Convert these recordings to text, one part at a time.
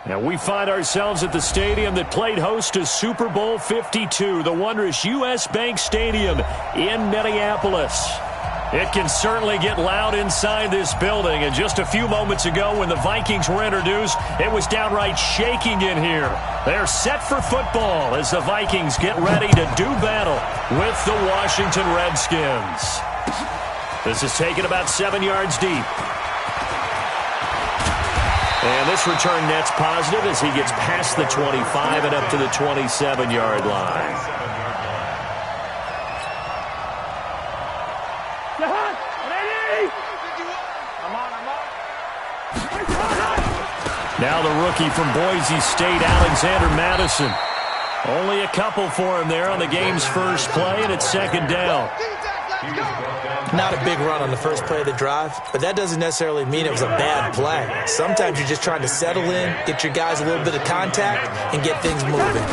And we find ourselves at the stadium that played host to Super Bowl 52, the wondrous U.S. Bank Stadium in Minneapolis. It can certainly get loud inside this building, and just a few moments ago when the Vikings were introduced, it was downright shaking in here. They're set for football as the Vikings get ready to do battle with the Washington Redskins. This is taken about 7 yards deep. And this return net's positive as he gets past the 25 and up to the 27-yard line. Now the rookie from Boise State, Alexander Madison. Only a couple for him there on the game's first play, and it's second down. Not a big run on the first play of the drive, but that doesn't necessarily mean it was a bad play. Sometimes you're just trying to settle in, get your guys a little bit of contact, and get things moving.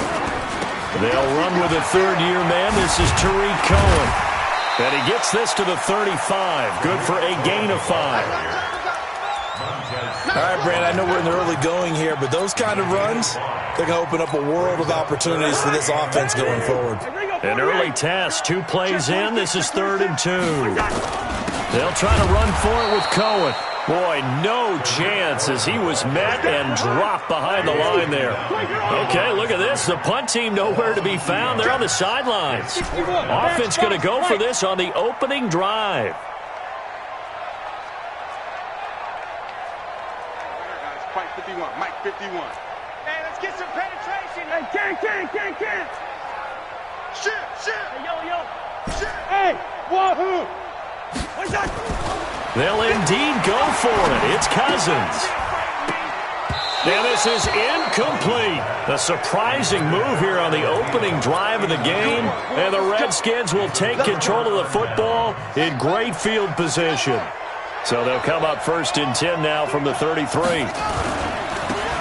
They'll run with a third-year man. This is Tariq Cohen. And he gets this to the 35. Good for a gain of 5. All right, Brand, I know we're in the early going here, but those kind of runs, they're going to open up a world of opportunities for this offense going forward. An early test, 2 plays in. This is 3rd and 2. They'll try to run for it with Cohen. Boy, no chance as he was met and dropped behind the line there. Okay, look at this. The punt team nowhere to be found. They're on the sidelines. Offense going to go for this on the opening drive. Mike 51, Mike 51. Hey, let's get some penetration. Hey, can't. Shit. Hey, yo. Shit. Hey, wahoo. What's that? They'll indeed go for it. It's Cousins. And this is incomplete. A surprising move here on the opening drive of the game. And the Redskins will take control of the football in great field position. So they'll come up 1st and 10 now from the 33.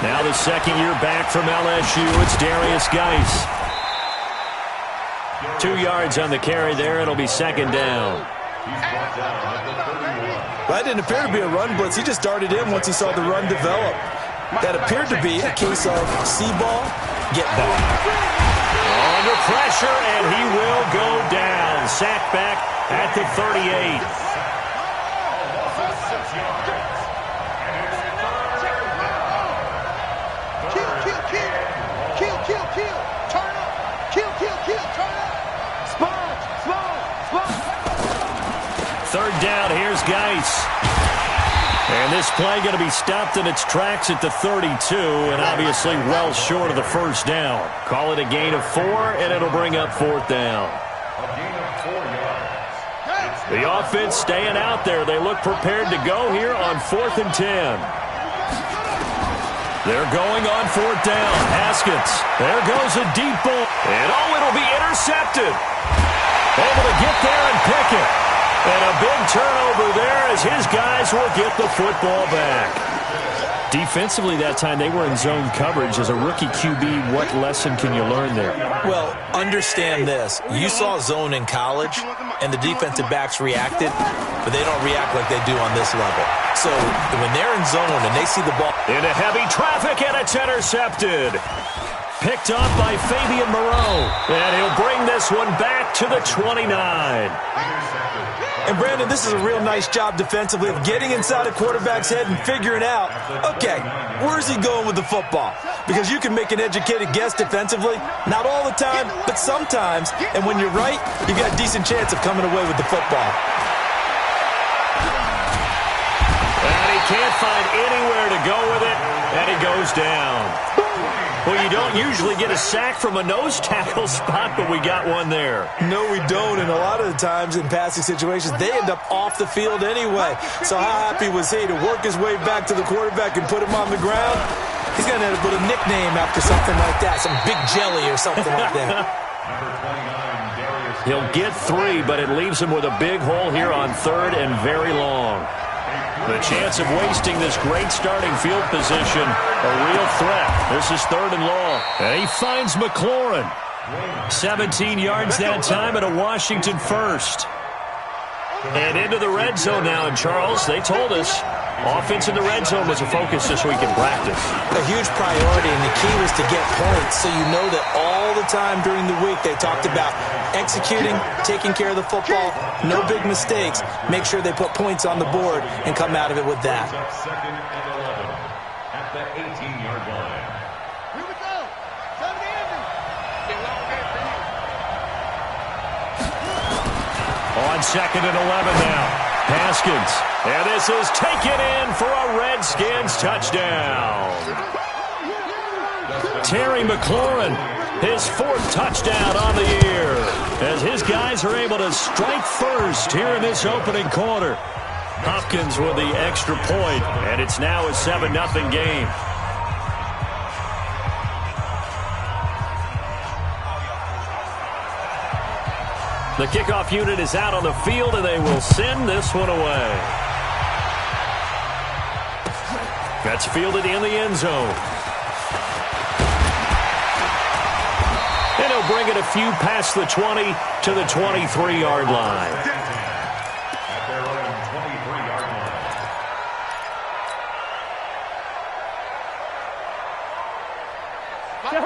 Now the second year back from LSU, it's Darius Geis. 2 yards on the carry there. It'll be second down. That didn't appear to be a run blitz. He just darted in once he saw the run develop. That appeared to be a case of see ball, get ball. Under pressure, and he will go down. Sacked back at the 38. Kill. Turn up. Kill. Turn up. Sponge. 3rd down, here's Geis. And this play going to be stopped in its tracks at the 32, and obviously well short of the first down. Call it a gain of 4, and it'll bring up 4th down. The offense staying out there. They look prepared to go here on 4th and 10. They're going on 4th down. Haskins. There goes a deep ball. And it'll be intercepted. Able to get there and pick it. And a big turnover there as his guys will get the football back. Defensively that time, they were in zone coverage. As a rookie QB, what lesson can you learn there? Well, understand this. You saw zone in college, and the defensive backs reacted, but they don't react like they do on this level. So when they're in zone and they see the ball. Into heavy traffic, and it's intercepted. Picked up by Fabian Moreau. And he'll bring this one back to the 29. And, Brandon, this is a real nice job defensively of getting inside a quarterback's head and figuring out, okay, where's he going with the football? Because you can make an educated guess defensively. Not all the time, but sometimes. And when you're right, you got a decent chance of coming away with the football. And he can't find anywhere to go with it, and he goes down. Well, you don't usually get a sack from a nose tackle spot, but we got one there. No, we don't, and a lot of the times in passing situations, they end up off the field anyway. So how happy was he to work his way back to the quarterback and put him on the ground? He's going to end up with a nickname after something like that, some big jelly or something like that. He'll get 3, but it leaves him with a big hole here on 3rd and very long. The chance of wasting this great starting field position, a real threat. This is 3rd and long. And he finds McLaurin. 17 yards that time at a Washington first. And into the red zone now, and Charles, they told us Offense in the red zone was a focus this week in practice. A huge priority, and the key was to get points, so you know that all the time during the week they talked about executing, taking care of the football, no big mistakes, make sure they put points on the board and come out of it with that. Second and 11 at the 18-yard line. Here we go. Come to the ending. On second and 11 now. Haskins. And this is taken in for a Redskins touchdown. Terry McLaurin, his fourth touchdown on the year, as his guys are able to strike first here in this opening quarter. Hopkins with the extra point, and it's now a 7-0 game. The kickoff unit is out on the field, and they will send this one away. That's fielded in the end zone. And he'll bring it a few past the 20 to the 23-yard line. At their own 23-yard line.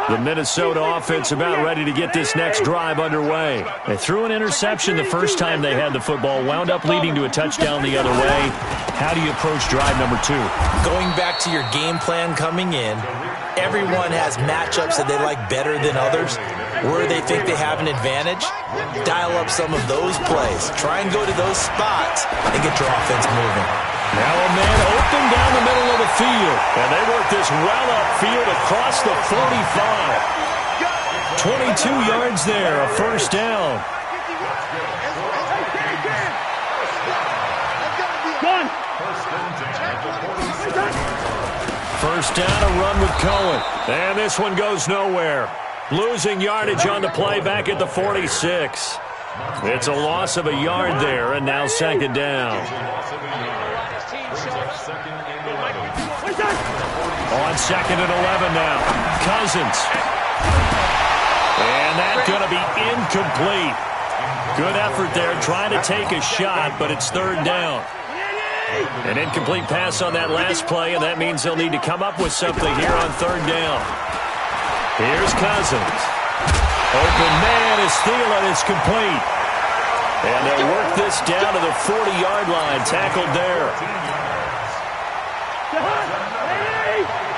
The Minnesota offense about ready to get this next drive underway. They threw an interception the first time they had the football, wound up leading to a touchdown the other way. How do you approach drive number 2? Going back to your game plan coming in, everyone has matchups that they like better than others. Where they think they have an advantage, dial up some of those plays. Try and go to those spots and get your offense moving. Now a man open down the middle of the field, and they work this well upfield across the 45. 22 yards there, a first down. First down, a run with Cohen. And this one goes nowhere. Losing yardage on the play back at the 46. It's a loss of a yard there, and now second down. On second and 11 now. Cousins. And that's going to be incomplete. Good effort there, trying to take a shot, but it's third down. An incomplete pass on that last play, and that means they'll need to come up with something here on third down. Here's Cousins. Open man is Thielen. It's complete. And they'll work this down to the 40-yard line. Tackled there.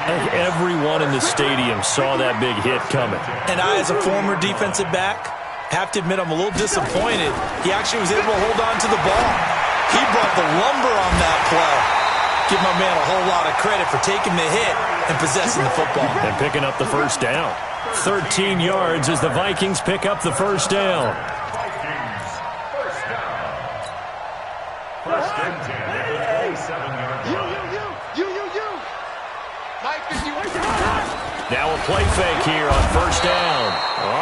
I think everyone in the stadium saw that big hit coming. And I, as a former defensive back, have to admit I'm a little disappointed. He actually was able to hold on to the ball. He brought the lumber on that play. Give my man a whole lot of credit for taking the hit and possessing the football. And picking up the first down. 13 yards as the Vikings pick up the first down. First and 10 at the 27-yard line. Now a play fake here on first down.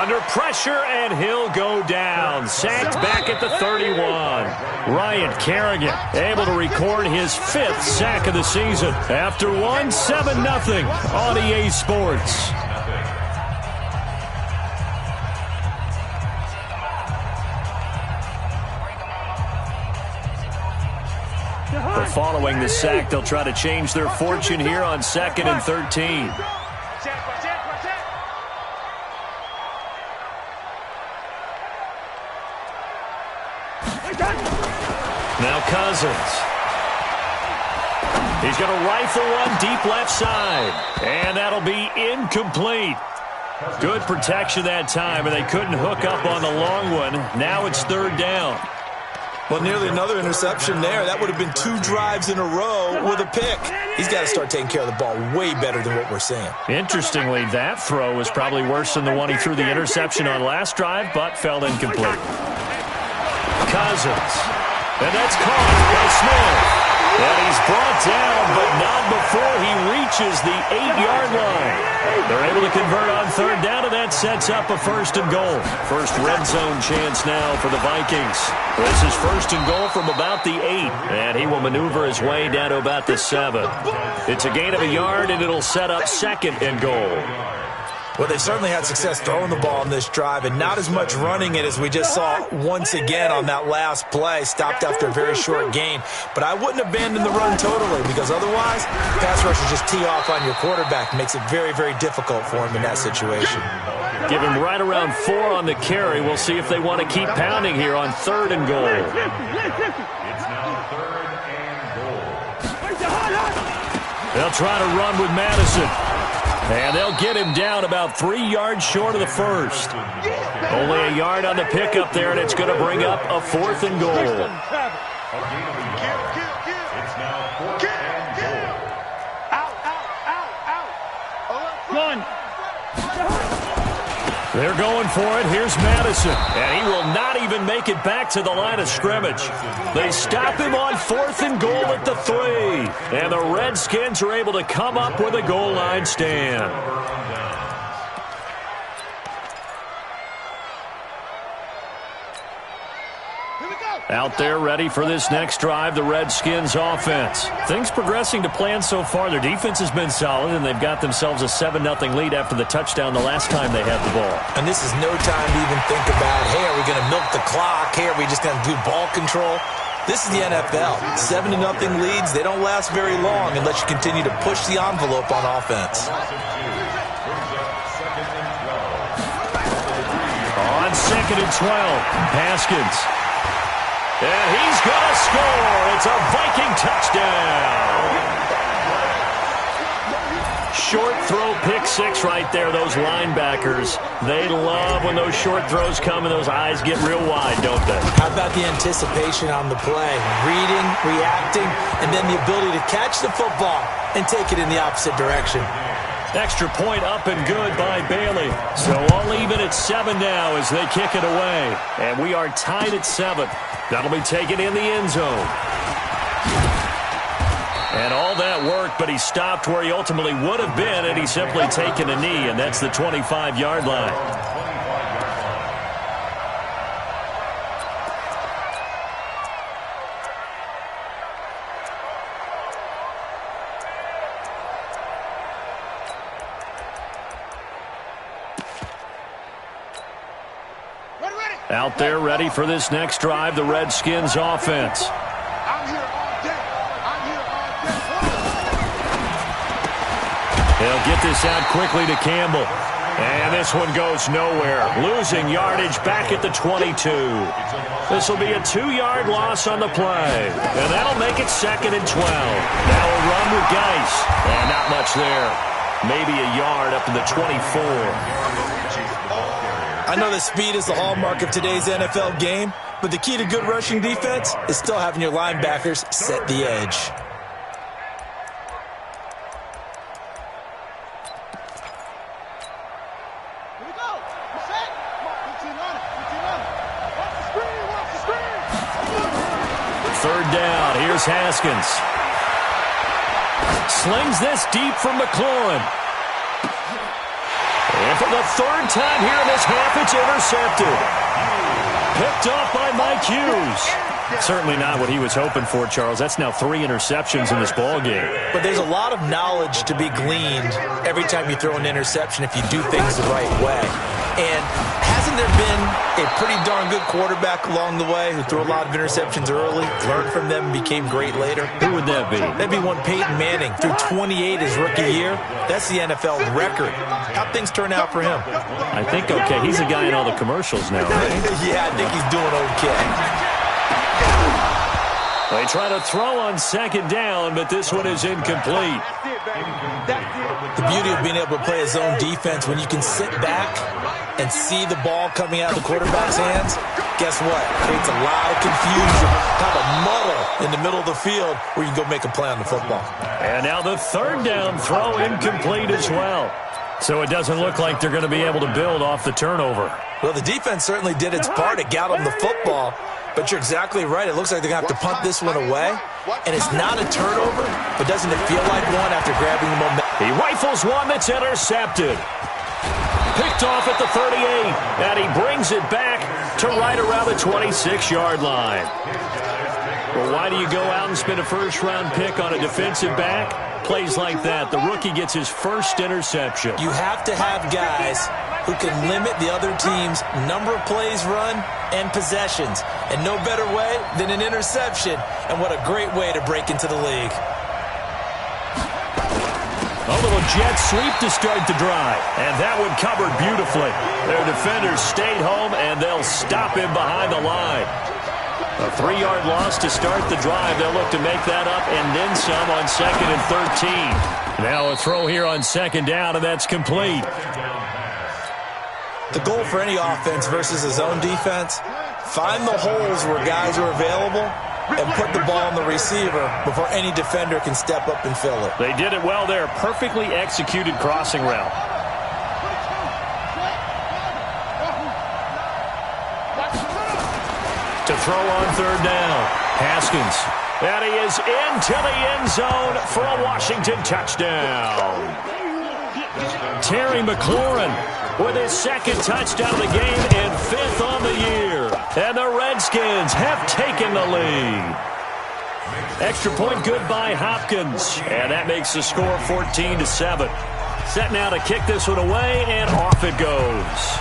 Under pressure, and he'll go down. Sacked back at the 31. Ryan Kerrigan able to record his 5th sack of the season. After one, 7-0 on EA Sports. Following the sack, they'll try to change their fortune here on second and 13. Now Cousins. He's going to rifle one deep left side. And that'll be incomplete. Good protection that time, and they couldn't hook up on the long one. Now it's third down. Well, nearly another interception there. That would have been 2 drives in a row with a pick. He's got to start taking care of the ball way better than what we're seeing. Interestingly, that throw was probably worse than the one he threw the interception on last drive, but fell incomplete. Cousins. And that's caught by Smith. And he's brought down, but not before he reaches the 8-yard line. They're able to convert on third down, and that sets up a first and goal. First red zone chance now for the Vikings. This is first and goal from about the 8, and he will maneuver his way down to about the 7. It's a gain of a yard, and it'll set up second and goal. Well, they've certainly had success throwing the ball in this drive and not as much running it as we just saw once again on that last play, stopped after a very short gain. But I wouldn't abandon the run totally because otherwise, pass rushers just tee off on your quarterback. It makes it very, very difficult for him in that situation. Give him right around 4 on the carry. We'll see if they want to keep pounding here on 3rd and goal. It's now 3rd and goal. They'll try to run with Madison. And they'll get him down about 3 yards short of the first. Only a yard on the pickup there, and it's going to bring up a 4th and goal. It's now 4th and goal. Run. They're going for it. Here's Madison. And he will not even make it back to the line of scrimmage. They stop him on 4th and goal at the 3. And the Redskins are able to come up with a goal line stand. Out there ready for this next drive, the Redskins offense. Things progressing to plan so far. Their defense has been solid, and they've got themselves a 7-0 lead after the touchdown the last time they had the ball. And this is no time to even think about, hey, are we going to milk the clock? Hey, are we just going to do ball control? This is the NFL. 7-0 leads, they don't last very long unless you continue to push the envelope on offense. On 2nd and 12, Haskins. And he's going to score. It's a Viking touchdown. Short throw, pick 6 right there. Those linebackers, they love when those short throws come and those eyes get real wide, don't they? How about the anticipation on the play? Reading, reacting, and then the ability to catch the football and take it in the opposite direction. Extra point up and good by Bailey. So all even at 7 now as they kick it away. And we are tied at 7. That'll be taken in the end zone. And all that worked, but he stopped where he ultimately would have been, and he's simply taken a knee, and that's the 25-yard line. Out there ready for this next drive, the Redskins offense. I'm here all day. I'm here all day. They'll get this out quickly to Campbell. And this one goes nowhere. Losing yardage back at the 22. This will be a 2-yard loss on the play. And that'll make it 2nd and 12. Now a run with Geis. And not much there. Maybe a yard up to the 24. I know that speed is the hallmark of today's NFL game, but the key to good rushing defense is still having your linebackers set the edge. Here we go. You set? Come on, 15 on it. 15 on it. Watch the screen. Watch the screen. 3rd down. Here's Haskins. Slings this deep from McLaurin. And for the 3rd time here in this half, it's intercepted. Picked off by Mike Hughes. Certainly not what he was hoping for, Charles. That's now 3 interceptions in this ball game. But there's a lot of knowledge to be gleaned every time you throw an interception if you do things the right way. And hasn't there been a pretty darn good quarterback along the way who threw a lot of interceptions early, learned from them, and became great later? Who would that be? That'd be one Peyton Manning. Threw 28 his rookie year. That's the NFL record. How'd things turn out for him? I think okay. He's a guy in all the commercials now, right? Yeah, I think he's doing okay. They try to throw on 2nd down, but this one is incomplete. That's it, baby. That's it. The beauty of being able to play a zone defense when you can sit back and see the ball coming out of the quarterback's hands, guess what? Creates a lot of confusion, kind of a muddle in the middle of the field where you can go make a play on the football. And now the 3rd down throw incomplete as well. So it doesn't look like they're going to be able to build off the turnover. Well, the defense certainly did its part. It got them the football. But you're exactly right. It looks like they're going to have to punt this one away. And it's not a turnover, but doesn't it feel like one after grabbing the momentum? He rifles one that's intercepted. Picked off at the 38. And he brings it back to right around the 26-yard line. Well, why do you go out and spend a first-round pick on a defensive back? Plays like that, the rookie gets his first interception. You have to have guys who can limit the other team's number of plays run and possessions. And no better way than an interception. And what a great way to break into the league. A little jet sweep to start the drive. And that one covered beautifully. Their defenders stayed home, and they'll stop him behind the line. A 3-yard loss to start the drive. They'll look to make that up and then some on 2nd and 13. Now a throw here on 2nd down, and that's complete. The goal for any offense versus a zone defense, find the holes where guys are available and put the ball on the receiver before any defender can step up and fill it. They did it well there. Perfectly executed crossing route. To throw on 3rd down. Haskins. And he is into the end zone for a Washington touchdown. Terry McLaurin with his 2nd touchdown of the game and 5th on the year. And the Redskins have taken the lead. Extra point good by Hopkins. And that makes the score 14-7. Set now to kick this one away, and off it goes.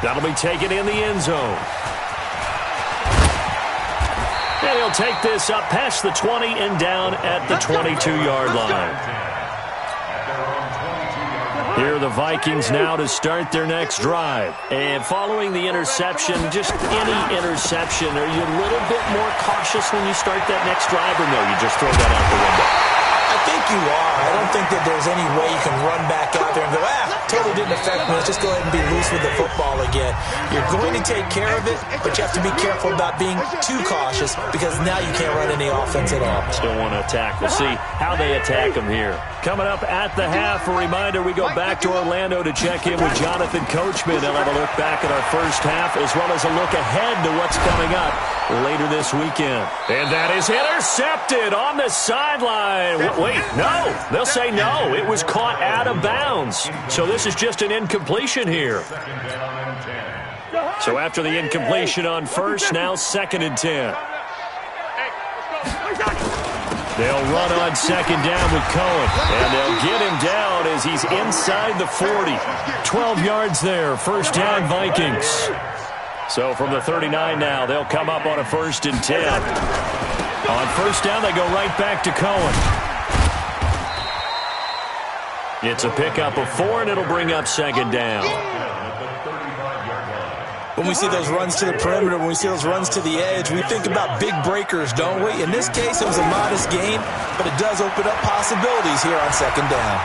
That'll be taken in the end zone. And he'll take this up past the 20 and down at the 22-yard line. Here are the Vikings now to start their next drive. And following the interception, just any interception, are you a little bit more cautious when you start that next drive, or no, you just throw that out the window? I think you are. I don't think that there's any way you can run back out there and go, totally didn't affect me. Let's just go ahead and be loose with the football again. You're going to take care of it, but you have to be careful about being too cautious because now you can't run any offense at all. Still want to attack. We'll see how they attack them here. Coming up at the half, a reminder, we go back to Orlando to check in with Jonathan Coachman. They'll have a look back at our first half as well as a look ahead to what's coming up later this weekend. And that is intercepted on the sideline. Wait, no. They'll say no. It was caught out of bounds. So this is just an incompletion here. So after the incompletion on first, now 2nd and 10. They'll run on 2nd down with Cohen. And they'll get him down as he's inside the 40. 12 yards there. First down, Vikings. So from the 39 now, they'll come up on a 1st and 10. On first down, they go right back to Cohen. It's a pickup of 4, and it'll bring up 2nd down. When we see those runs to the perimeter, when we see those runs to the edge, we think about big breakers, don't we? In this case, it was a modest gain, but it does open up possibilities here on 2nd down.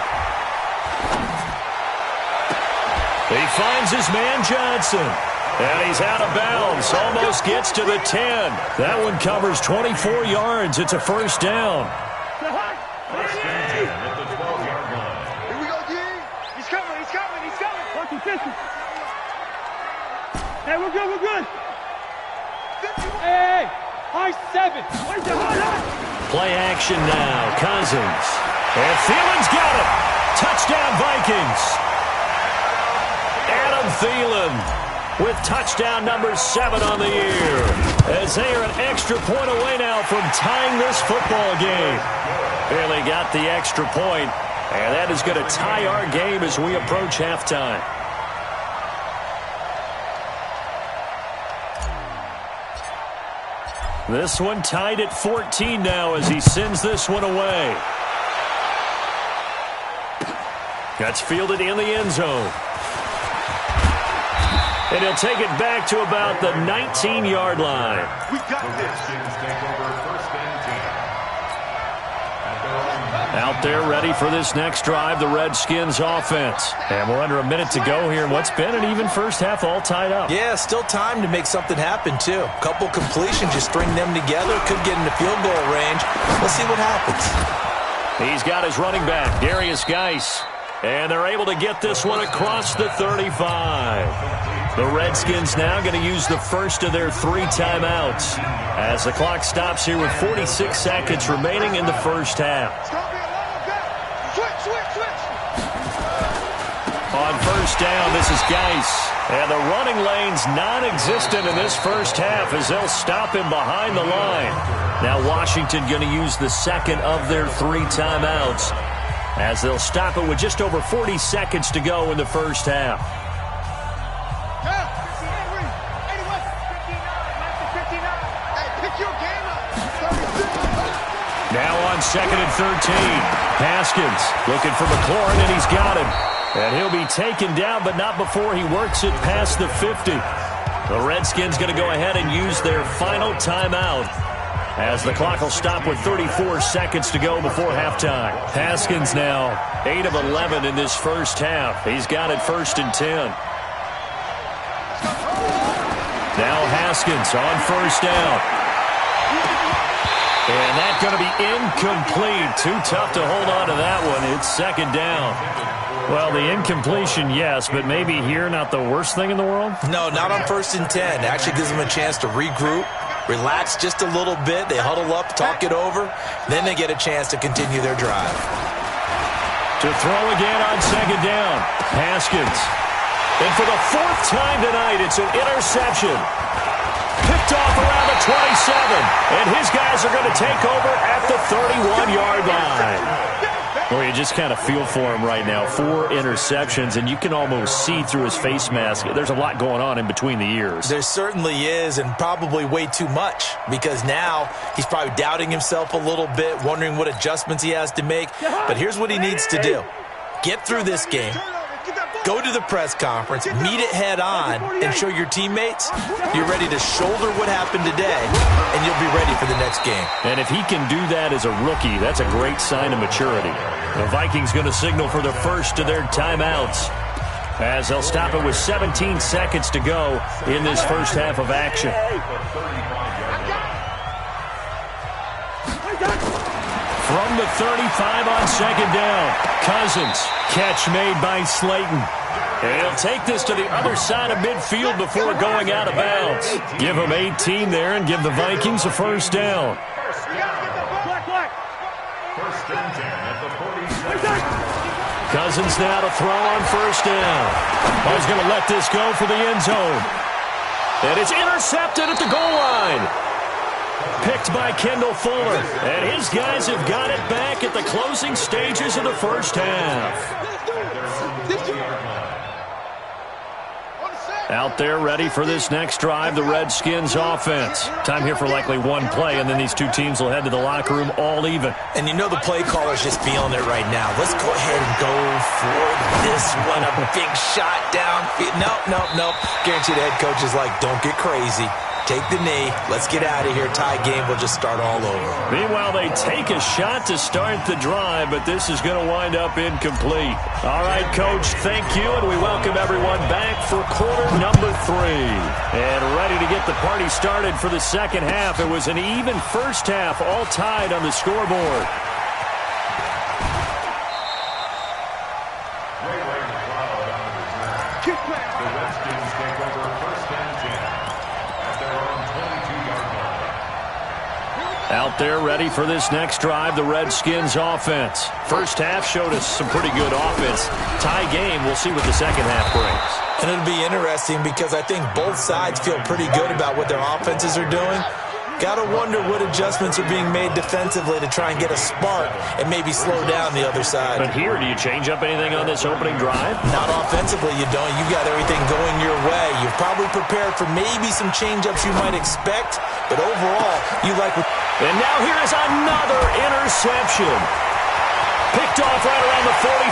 He finds his man Johnson. And he's out of bounds. Almost gets to the 10. That one covers 24 yards. It's a first down. Here we go, D. He's coming. Hey, we're good. Hey, high 7. Play action now. Cousins. And Thielen's got it. Touchdown, Vikings. Adam Thielen with touchdown number 7 on the year. As they are an extra point away now from tying this football game. Barely got the extra point, and that is going to tie our game as we approach halftime. This one tied at 14 now as he sends this one away. That's fielded in the end zone. And he'll take it back to about the 19-yard line. We got this. Out there ready for this next drive, the Redskins offense. And we're under a minute to go here in what's been an even first half, all tied up. Yeah, still time to make something happen, too. A couple completions, just string them together. Could get into field goal range. Let's see what happens. He's got his running back, Darius Geis. And they're able to get this one across the 35. The Redskins now going to use the first of their 3 timeouts as the clock stops here with 46 seconds remaining in the first half. Switch. On first down, this is Geis. And the running lane's non-existent in this first half as they'll stop him behind the line. Now Washington going to use the second of their 3 timeouts as they'll stop it with just over 40 seconds to go in the first half. Now on 2nd and 13. Haskins looking for McLaurin, and he's got him. And he'll be taken down, but not before he works it past the 50. The Redskins going to go ahead and use their final timeout as the clock will stop with 34 seconds to go before halftime. Haskins now 8 of 11 in this first half. He's got it 1st and 10. Now Haskins on 1st down. And that's going to be incomplete. Too tough to hold on to that one. It's 2nd down. Well, the incompletion, yes, but maybe here not the worst thing in the world? No, not on 1st and 10. It actually gives them a chance to regroup, relax just a little bit. They huddle up, talk it over. Then they get a chance to continue their drive. To throw again on 2nd down. Haskins. And for the 4th time tonight, it's an interception. Picked off around the 27. And his guys are going to take over at the 31-yard line. Well, you just kind of feel for him right now. 4 interceptions, and you can almost see through his face mask. There's a lot going on in between the ears. There certainly is, and probably way too much, because now he's probably doubting himself a little bit, wondering what adjustments he has to make. But here's what he needs to do. Get through this game. Go to the press conference, meet it head on, and show your teammates you're ready to shoulder what happened today, and you'll be ready for the next game. And if he can do that as a rookie, that's a great sign of maturity. The Vikings going to signal for the first of their timeouts as they'll stop it with 17 seconds to go in this first half of action. From the 35 on 2nd down, Cousins. Catch made by Slayton. And he'll take this to the other side of midfield before going out of bounds. Give him 18 there and give the Vikings a 1st down. Cousins now to throw on 1st down. He's going to let this go for the end zone. And it's intercepted at the goal line. Picked by Kendall Fuller. And his guys have got it back at the closing stages of the first half. Out there ready for this next drive, the Redskins offense. Time here for likely one play, and then these two teams will head to the locker room all even. And you know the play caller's just feeling it right now. Let's go ahead and go for this one. A big shot down. Nope. Guarantee the head coach is like, don't get crazy. Take the knee. Let's get out of here. Tie game. We'll just start all over. Meanwhile, they take a shot to start the drive, but this is going to wind up incomplete. All right, Coach, thank you, and we welcome everyone back for quarter number 3. And ready to get the party started for the second half. It was an even first half, all tied on the scoreboard. Out there ready for this next drive, the Redskins offense. First half showed us some pretty good offense. Tie game, we'll see what the second half brings. And it'll be interesting because I think both sides feel pretty good about what their offenses are doing. Got to wonder what adjustments are being made defensively to try and get a spark and maybe slow down the other side. But here, do you change up anything on this opening drive? Not offensively, you don't. You've got everything going your way. You've probably prepared for maybe some change-ups you might expect, but overall, you like what... And now here is another interception. Picked off right around the 43.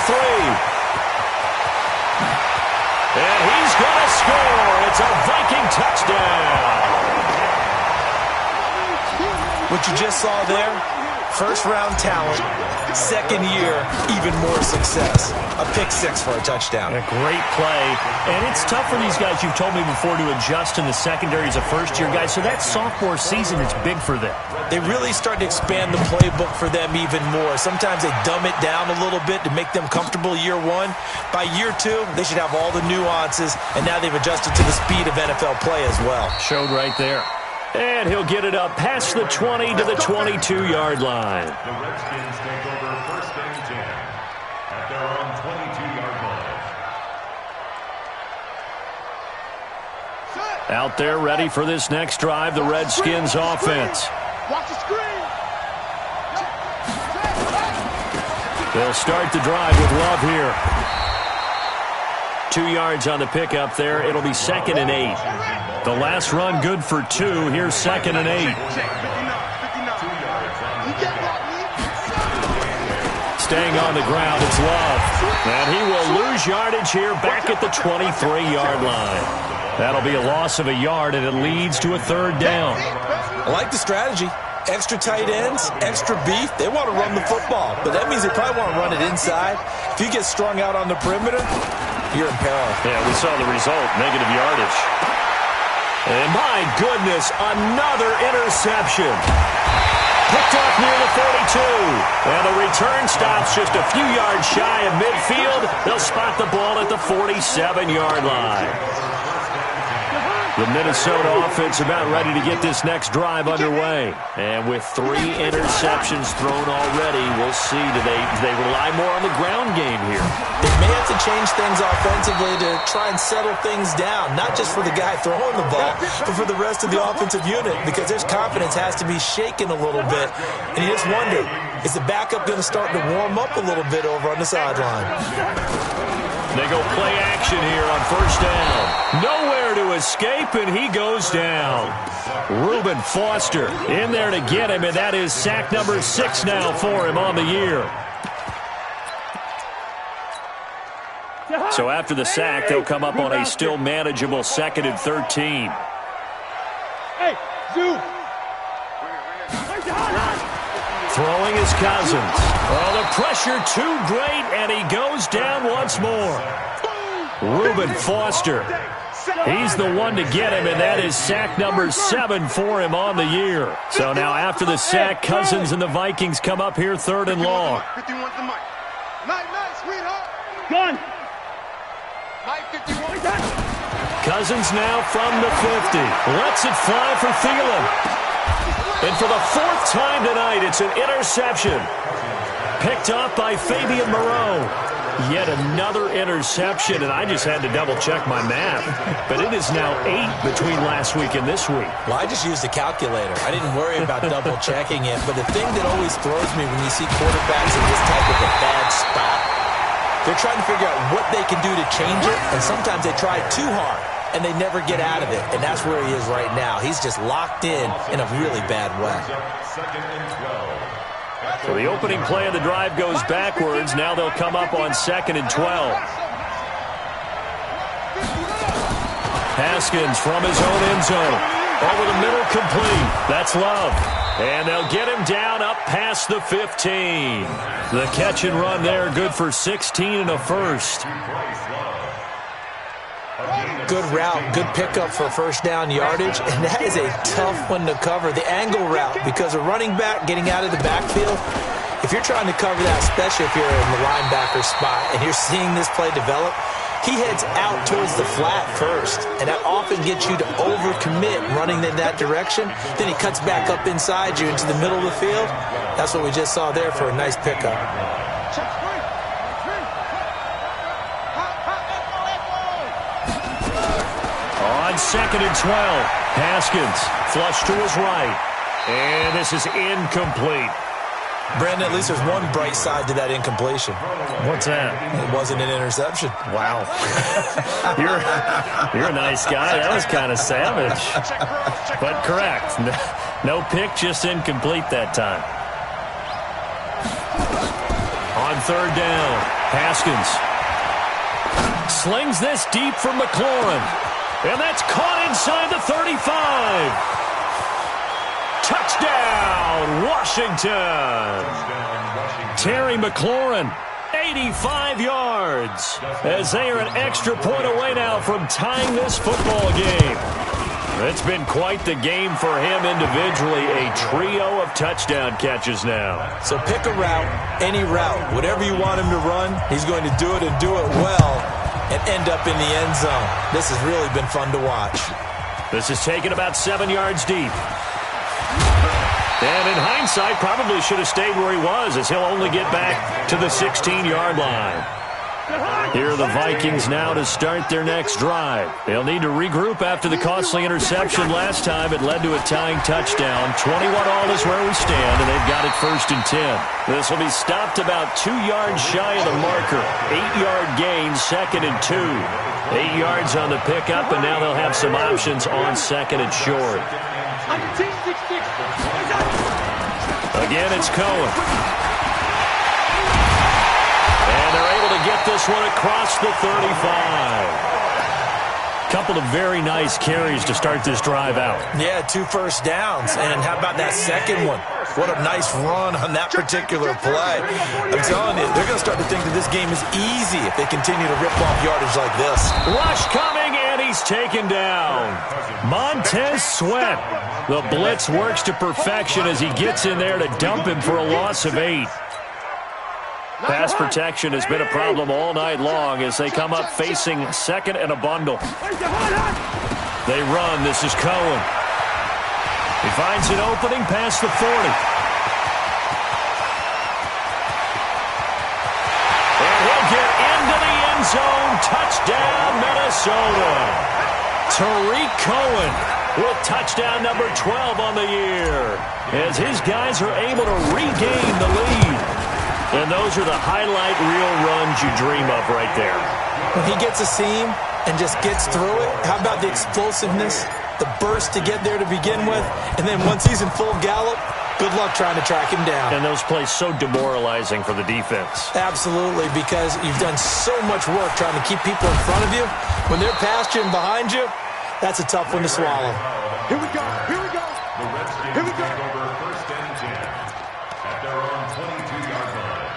And he's going to score. It's a Viking touchdown. What you just saw there, first-round talent, second year, even more success. A pick 6 for a touchdown. A great play. And it's tough for these guys, you've told me before, to adjust in the secondary as a first-year guy. So that sophomore season is big for them. They really start to expand the playbook for them even more. Sometimes they dumb it down a little bit to make them comfortable year 1. By year 2, they should have all the nuances, and now they've adjusted to the speed of NFL play as well. Showed right there. And he'll get it up past the 20 to the 22-yard line. The Redskins take over 1st and 10 at their own 22-yard line. Out there ready for this next drive, the Redskins offense. Watch the screen. They'll start the drive with Love here. 2 yards on the pickup there. It'll be 2nd and 8. The last run good for 2. Here's 2nd and 8. Staying on the ground, it's Love. And he will lose yardage here back at the 23-yard line. That'll be a loss of a yard, and it leads to a 3rd down. I like the strategy. Extra tight ends, extra beef. They want to run the football, but that means they probably want to run it inside. If you get strung out on the perimeter, you're in peril. Yeah, we saw the result, negative yardage. And my goodness, another interception. Picked off near the 42. And the return stops just a few yards shy of midfield. They'll spot the ball at the 47-yard line. The Minnesota offense about ready to get this next drive underway. And with 3 interceptions thrown already, we'll see. Do they rely more on the ground game here? They may have to change things offensively to try and settle things down, not just for the guy throwing the ball, but for the rest of the offensive unit, because their confidence has to be shaken a little bit. And you just wonder, is the backup going to start to warm up a little bit over on the sideline? They go play action here on 1st down. Nowhere to escape, and he goes down. Reuben Foster in there to get him, and that is sack number 6 now for him on the year. So after the sack, they'll come up on a still manageable 2nd and 13. Hey, Zoo. Throwing is Cousins. Oh, the pressure too great, and he goes down once more. Reuben Foster. He's the one to get him, and that is sack number 7 for him on the year. So now after the sack, Cousins and the Vikings come up here 3rd and long. 51's the mic. Night, sweetheart. Gun. Night 51. Cousins now from the 50. Lets it fly for Thielen. And for the 4th time tonight, it's an interception. Picked off by Fabian Moreau. Yet another interception, and I just had to double-check my math. But it is now 8 between last week and this week. Well, I just used a calculator. I didn't worry about double-checking it. But the thing that always throws me when you see quarterbacks in this type of a bad spot, they're trying to figure out what they can do to change it, and sometimes they try too hard, and they never get out of it. And that's where he is right now. He's just locked in a really bad way. So the opening play of the drive goes backwards. Now they'll come up on 2nd and 12. Haskins from his own end zone. Over the middle, complete. That's Love. And they'll get him down up past the 15. The catch and run there, good for 16 and a 1st. Good route, good pickup for 1st down yardage, and that is a tough one to cover. The angle route, because a running back getting out of the backfield, if you're trying to cover that, especially if you're in the linebacker spot and you're seeing this play develop, he heads out towards the flat first, and that often gets you to overcommit running in that direction. Then he cuts back up inside you into the middle of the field. That's what we just saw there for a nice pickup. On 2nd and 12, Haskins flush to his right, and this is incomplete. Brandon, at least there's one bright side to that incompletion. What's that? It wasn't an interception. Wow. You're a nice guy. That was kind of savage. But correct. No pick, just incomplete that time. On 3rd down, Haskins slings this deep for McLaurin. And that's caught inside the 35. Touchdown, Washington. Terry McLaurin, 85 yards, as they are an extra point away now from tying this football game. It's been quite the game for him individually, a trio of touchdown catches now. So pick a route, any route, whatever you want him to run, he's going to do it and do it well and end up in the end zone. This has really been fun to watch. This is taken about 7 yards deep. And in hindsight, probably should have stayed where he was, as he'll only get back to the 16-yard line. Here are the Vikings now to start their next drive. They'll need to regroup after the costly interception last time. It led to a tying touchdown. 21-all is where we stand, and they've got it 1st and 10. This will be stopped about 2 yards shy of the marker. 8-yard gain, 2nd and 2. 8 yards on the pickup, and now they'll have some options on 2nd and short. Again, it's Cohen. And they're able to get this one across the 35. Couple of very nice carries to start this drive out. Yeah, 2 first downs. And how about that second one? What a nice run on that particular play. I'm telling you, they're going to start to think that this game is easy if they continue to rip off yardage like this. Rush coming, and he's taken down. Montez Sweat. The blitz works to perfection as he gets in there to dump him for a loss of 8. Pass protection has been a problem all night long as they come up facing 2nd and a bundle. They run. This is Cohen. He finds an opening past the 40. And he'll get into the end zone. Touchdown, Minnesota. Tariq Cohen with touchdown number 12 on the year as his guys are able to regain the lead. And those are the highlight reel runs you dream of right there. When he gets a seam and just gets through it, how about the explosiveness, the burst to get there to begin with, and then once he's in full gallop, good luck trying to track him down. And those plays so demoralizing for the defense. Absolutely, because you've done so much work trying to keep people in front of you. When they're past you and behind you, that's a tough one to swallow. Here we go. Here we go. The Redskins Here we go. take over 1st and 10 at their own 22-yard line.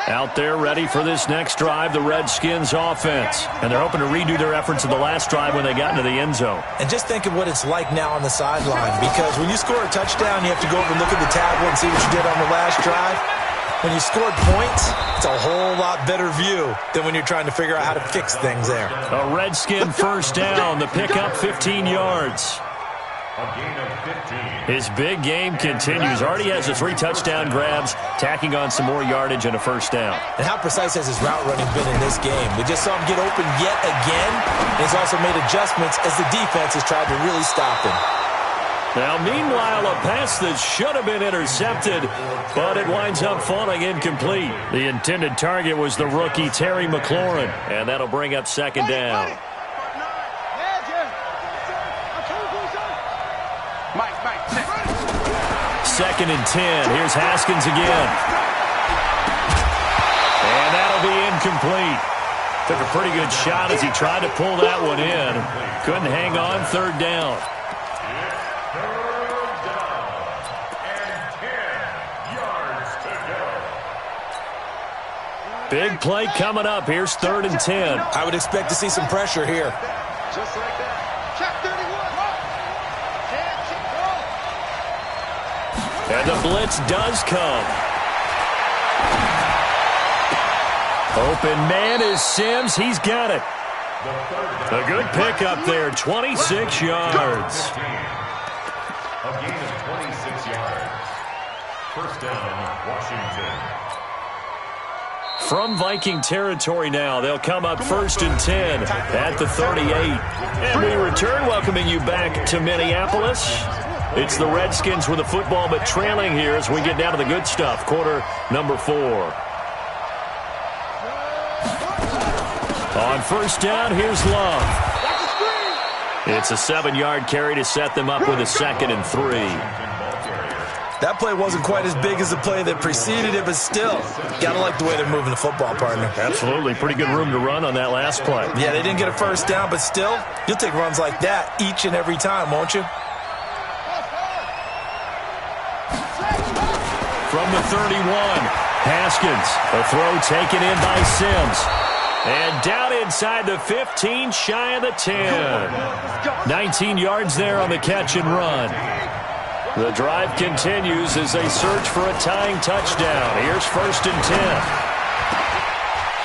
Out there ready for this next drive, the Redskins offense. And they're hoping to redo their efforts in the last drive when they got into the end zone. And just think of what it's like now on the sideline, because when you score a touchdown, you have to go over and look at the tablet and see what you did on the last drive. When you scored points, it's a whole lot better view than when you're trying to figure out how to fix things there. A Redskin first down, the pickup 15 yards. A gain of 15. His big game continues. Already has the 3 touchdown grabs, tacking on some more yardage and a first down. And how precise has his route running been in this game? We just saw him get open yet again. And he's also made adjustments as the defense has tried to really stop him. Now, meanwhile, a pass that should have been intercepted, but it winds up falling incomplete. The intended target was the rookie Terry McLaurin, and that'll bring up 2nd down. Second and 10. Here's Haskins again. And that'll be incomplete. Took a pretty good shot as he tried to pull that one in. Couldn't hang on. 3rd down. Big play coming up. Here's 3rd and 10. I would expect to see some pressure here. Just like that. Check 31. And the blitz does come. Open man is Sims. He's got it. A good pickup there. 26 yards. A gain of 26 yards. First down, Washington. From Viking territory now, they'll come up 1st and 10 at the 38. And we return, welcoming you back to Minneapolis. It's the Redskins with the football, but trailing here as we get down to the good stuff. Quarter number 4. On first down, here's Love. It's a 7-yard carry to set them up with a 2nd and 3. That play wasn't quite as big as the play that preceded it, but still, gotta like the way they're moving the football, partner. Absolutely. Pretty good room to run on that last play. Yeah, they didn't get a first down, but still, you'll take runs like that each and every time, won't you? From the 31, Haskins. A throw taken in by Sims. And down inside the 15, shy of the 10. 19 yards there on the catch and run. The drive continues as they search for a tying touchdown. Here's 1st and 10.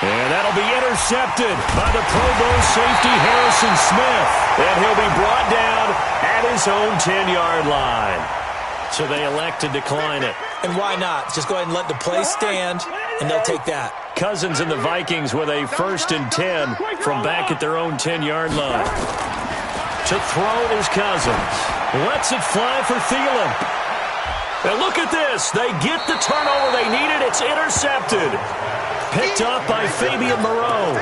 And that'll be intercepted by the Pro Bowl safety Harrison Smith. And he'll be brought down at his own 10-yard line. So they elect to decline it. And why not? Just go ahead and let the play stand and they'll take that. Cousins and the Vikings with a 1st and 10 from back at their own 10-yard line. To throw is Cousins. Lets it fly for Thielen. And look at this. They get the turnover they needed. It's intercepted. Picked up by Fabian Moreau.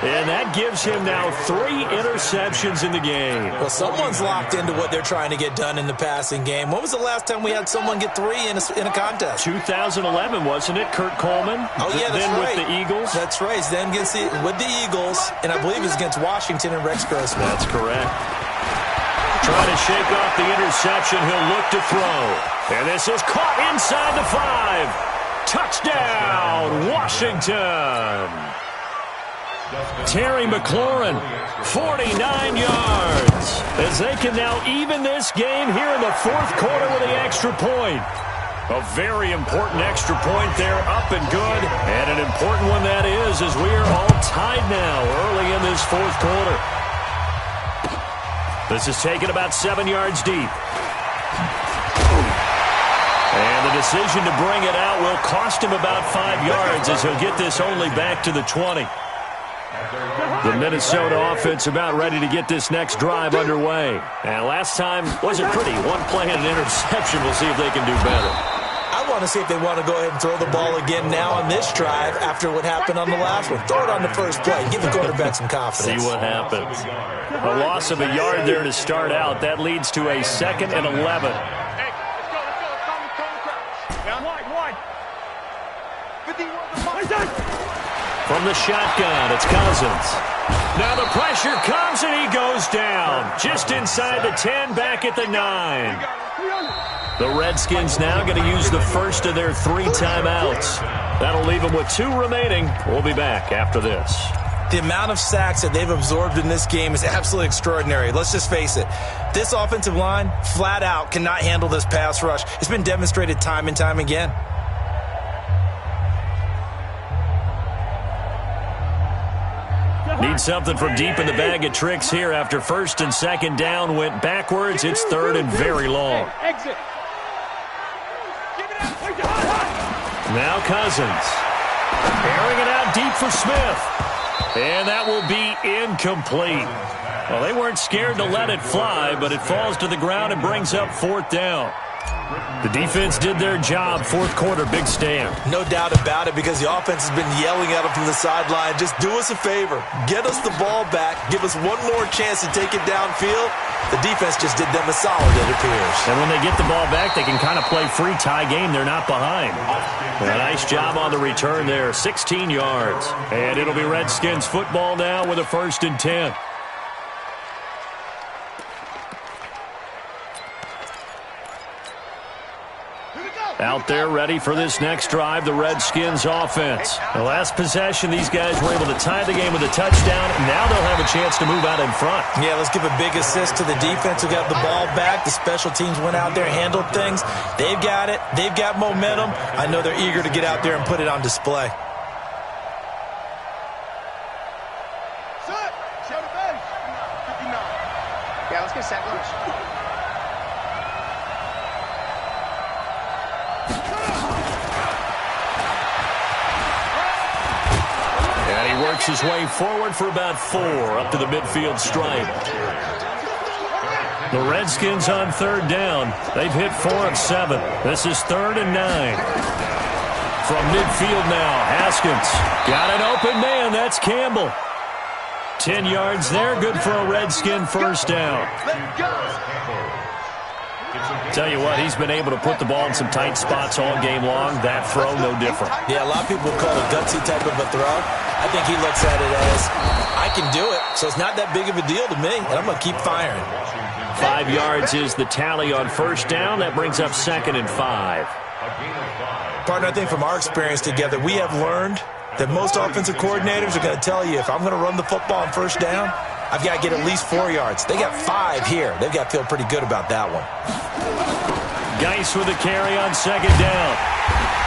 And that gives him now 3 interceptions in the game. Well, someone's locked into what they're trying to get done in the passing game. When was the last time we had someone get 3 in a contest? 2011, wasn't it? Kurt Coleman? Oh, yeah, that's then right. With the Eagles? That's right. Then with the Eagles, and I believe it was against Washington and Rex Grossman. That's correct. Trying to shake off the interception. He'll look to throw. And this is caught inside the 5. Touchdown, Washington. Terry McLaurin, 49 yards, as they can now even this game here in the 4th quarter with the extra point. A very important extra point there, up and good, and an important one that is, as we are all tied now early in this 4th quarter. This is taken about 7 yards deep. And the decision to bring it out will cost him about 5 yards, as he'll get this only back to the 20. The Minnesota offense about ready to get this next drive underway. And last time wasn't pretty. 1 play and an interception. We'll see if they can do better. I want to see if they want to go ahead and throw the ball again now on this drive after what happened on the last one. Throw it on the first play. Give the quarterback some confidence. See what happens. A loss of a yard there to start out. That leads to a 2nd and 11. Hey, let's go. Down wide. 51. From the shotgun, it's Cousins. Now the pressure comes, and he goes down. Just inside the 10, back at the 9. The Redskins now going to use the first of their 3 timeouts. That'll leave them with 2 remaining. We'll be back after this. The amount of sacks that they've absorbed in this game is absolutely extraordinary. Let's just face it. This offensive line, flat out, cannot handle this pass rush. It's been demonstrated time and time again. Need something from deep in the bag of tricks here after 1st and 2nd down went backwards. It's 3rd and very long. Exit. Now Cousins. Airing it out deep for Smith. And that will be incomplete. Well, they weren't scared to let it fly, but it falls to the ground and brings up 4th down. The defense did their job. 4th quarter, big stand. No doubt about it, because the offense has been yelling at them from the sideline. Just do us a favor. Get us the ball back. Give us one more chance to take it downfield. The defense just did them a solid, it appears. And when they get the ball back, they can kind of play free tie game. They're not behind. A nice job on the return there. 16 yards. And it'll be Redskins football now with a 1st and 10. Out there ready for this next drive, the Redskins offense. The last possession, these guys were able to tie the game with a touchdown. Now they'll have a chance to move out in front. Yeah, let's give a big assist to the defense who got the ball back. The special teams went out there, handled things. They've got it. They've got momentum. I know they're eager to get out there and put it on display. Show the base. 59. Yeah, let's get set lunch. Works his way forward for about 4 up to the midfield stripe. The Redskins on 3rd down. They've hit 4 of 7. This is 3rd and 9. From midfield now, Haskins. Got an open man. That's Campbell. 10 yards there. Good for a Redskin 1st down. Let's go. Tell you what, he's been able to put the ball in some tight spots all game long. That throw, no different. Yeah, a lot of people call it a gutsy type of a throw. I think he looks at it as, I can do it, so it's not that big of a deal to me, and I'm going to keep firing. 5 yards is the tally on 1st down. That brings up 2nd and 5. Partner, I think from our experience together, we have learned that most offensive coordinators are going to tell you, if I'm going to run the football on 1st down, I've got to get at least 4 yards. They got 5 here. They've got to feel pretty good about that one. Geis with a carry on 2nd down.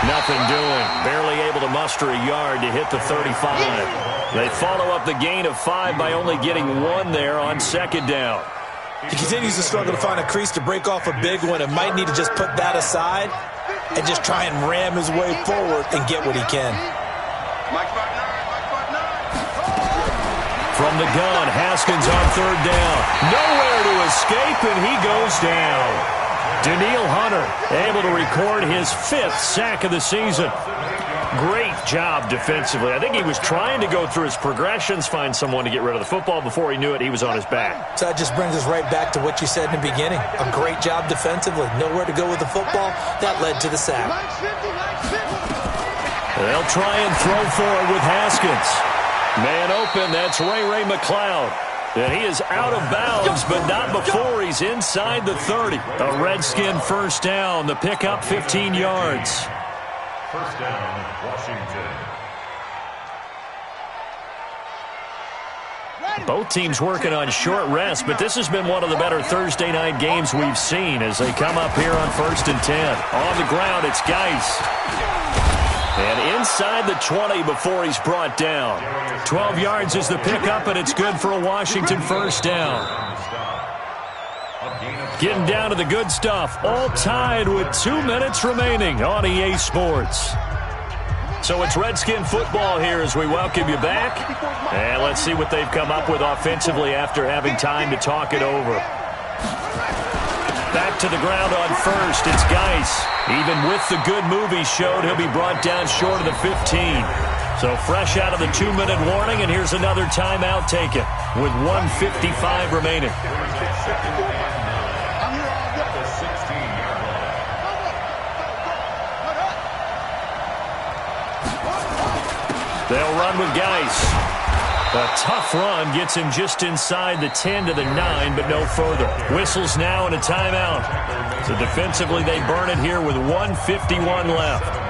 Nothing doing. Barely able to muster a yard to hit the 35. They follow up the gain of 5 by only getting 1 there on 2nd down. He continues to struggle to find a crease to break off a big one and might need to just put that aside. and just try and ram his way forward and get what he can. From the gun, Haskins on third down. Nowhere to escape, and he goes down. Danielle Hunter able to record his 5th sack of the season. Great job defensively. I think he was trying to go through his progressions, find someone to get rid of the football. Before he knew it, he was on his back. So that just brings us right back to what you said in the beginning. A great job defensively. Nowhere to go with the football. That led to the sack. They'll try and throw forward with Haskins. Man open, that's Ray McLeod. And he is out of bounds, but not before he's inside the 30. A Redskin first down. The pickup 15 yards. First down, Washington. Both teams working on short rest, but this has been one of the better Thursday night games we've seen as they come up here on 1st and 10. On the ground, it's Geis. And inside the 20 before he's brought down. 12 yards is the pickup, and it's good for a Washington first down. Getting down to the good stuff, all tied with 2 minutes remaining on EA Sports. So it's Redskin football here as we welcome you back. And let's see what they've come up with offensively after having time to talk it over. Back to the ground on first, it's Geis. Even with the good move he showed, he'll be brought down short of the 15. So fresh out of the 2-minute warning, and here's another timeout taken with 1:55 remaining. They'll run with Geis. A tough run gets him just inside the 10 to the 9, but no further. Whistles now and a timeout. So defensively, they burn it here with 1:51 left.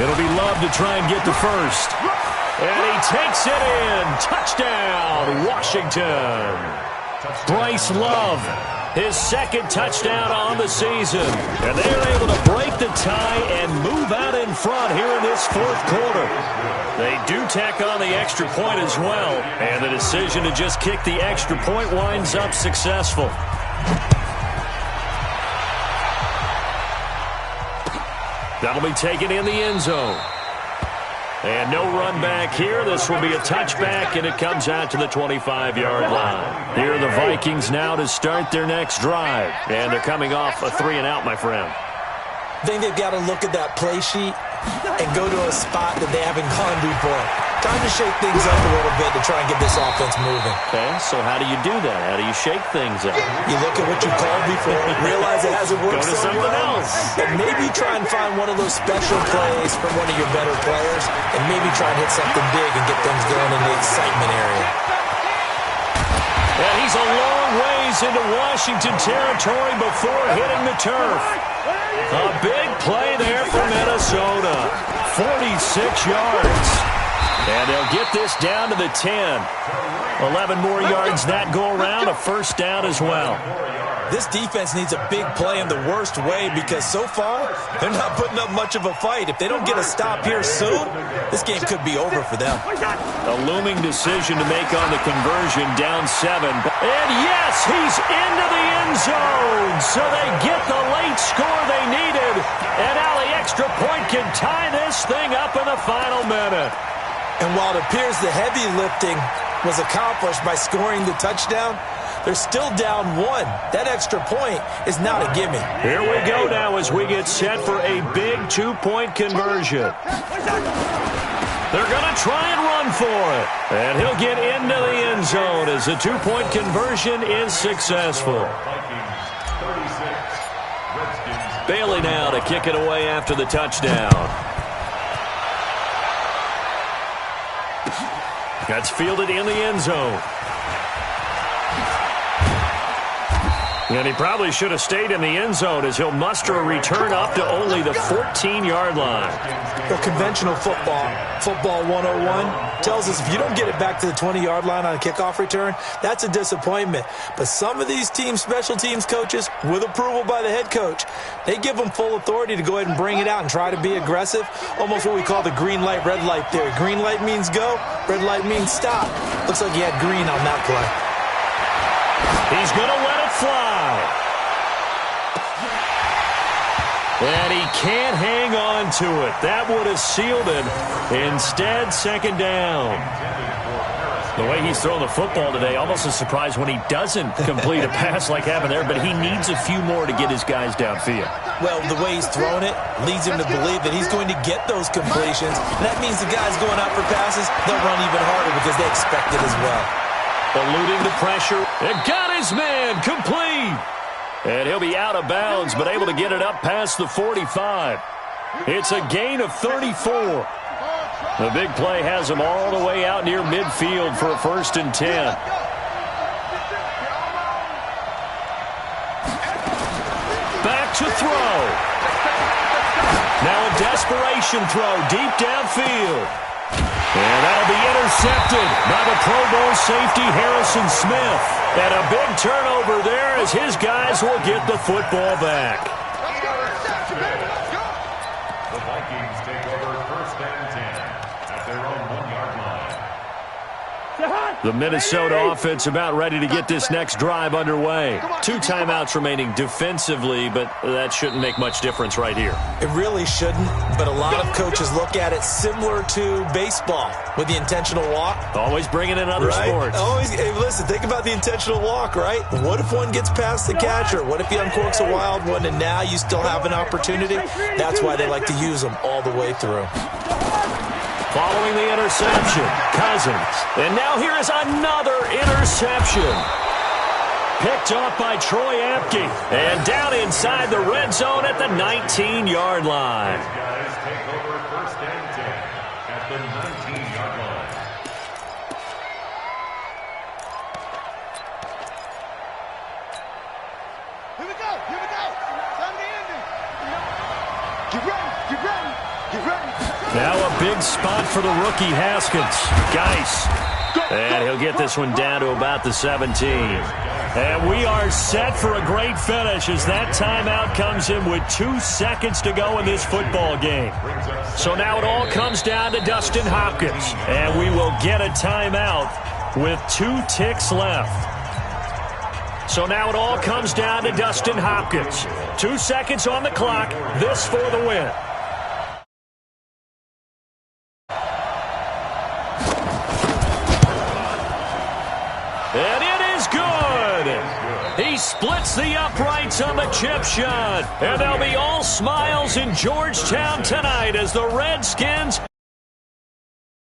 It'll be Love to try and get the first. And he takes it in. Touchdown, Washington. Bryce Love, his 2nd touchdown on the season. And they're able to break the tie and move out in front here in this 4th quarter. They do tack on the extra point as well. And the decision to just kick the extra point winds up successful. That'll be taken in the end zone. And no run back here. This will be a touchback, and it comes out to the 25-yard line. Here are the Vikings now to start their next drive. And they're coming off a 3-and-out, my friend. I think they've got to look at that play sheet and go to a spot that they haven't gone before. Time to shake things up a little bit to try and get this offense moving. Okay, so how do you do that? How do you shake things up? You look at what you called before, realize it hasn't worked so well, something else. and maybe try and find one of those special plays from one of your better players, and maybe try and hit something big and get things going in the excitement area. And he's a long ways into Washington territory before hitting the turf. A big play there for Minnesota. 46 yards. And they'll get this down to the 10. 11 more yards that go around, a first down as well. This defense needs a big play in the worst way because so far, they're not putting up much of a fight. If they don't get a stop here soon, this game could be over for them. A looming decision to make on the conversion, down 7. And yes, he's into the end zone. So they get the late score they needed. And now the extra point can tie this thing up in the final minute. And while it appears the heavy lifting was accomplished by scoring the touchdown, they're still down 1. That extra point is not a gimme. Here we go now as we get set for a big 2-point conversion. They're going to try and run for it. And he'll get into the end zone as the 2-point conversion is successful. Bailey now to kick it away after the touchdown. That's fielded in the end zone. And he probably should have stayed in the end zone as he'll muster a return up to only the 14-yard line. Well, conventional football 101, tells us if you don't get it back to the 20-yard line on a kickoff return, that's a disappointment. But some of these special teams coaches, with approval by the head coach, they give them full authority to go ahead and bring it out and try to be aggressive, almost what we call the green light, red light theory. Green light means go, red light means stop. Looks like he had green on that play. He's going to let it fly. And he can't hang on to it. That would have sealed it. Instead, second down. The way he's throwing the football today, almost a surprise when he doesn't complete a pass like happened there, but he needs a few more to get his guys downfield. Well, the way he's throwing it leads him to believe that he's going to get those completions. And that means the guys going out for passes, they'll run even harder because they expect it as well. Eluding the pressure. It got his man complete. And he'll be out of bounds, but able to get it up past the 45. It's a gain of 34. The big play has him all the way out near midfield for a 1st and 10. Back to throw. Now a desperation throw deep downfield. And that'll be intercepted by the Pro Bowl safety Harrison Smith. And a big turnover there as his guys will get the football back. The Vikings take over 1st and 10 at their own 1-yard line. The Minnesota offense about ready to get this next drive underway. 2 timeouts remaining defensively, but that shouldn't make much difference right here. It really shouldn't, but a lot of coaches look at it similar to baseball with the intentional walk. Always bringing in other right? sports. Always, hey, listen, think about the intentional walk, right? What if one gets past the catcher? What if he uncorks a wild one and now you still have an opportunity? That's why they like to use them all the way through. Following the interception, Cousins. And now here is another interception. Picked off by Troy Apke. And down inside the red zone at the 19-yard line. These guys take over 1st and 10 at the 19-yard line. Here we go. Time to end it. Get ready. Now a big spot for the rookie Haskins. Geis. And he'll get this one down to about the 17. And we are set for a great finish as that timeout comes in with 2 seconds to go in this football game. So now it all comes down to Dustin Hopkins. And we will get a timeout with 2 ticks left. So now it all comes down to Dustin Hopkins. 2 seconds on the clock. This for the win. And it is good. He splits the uprights on the chip shot. And they'll be all smiles in Georgetown tonight as the Redskins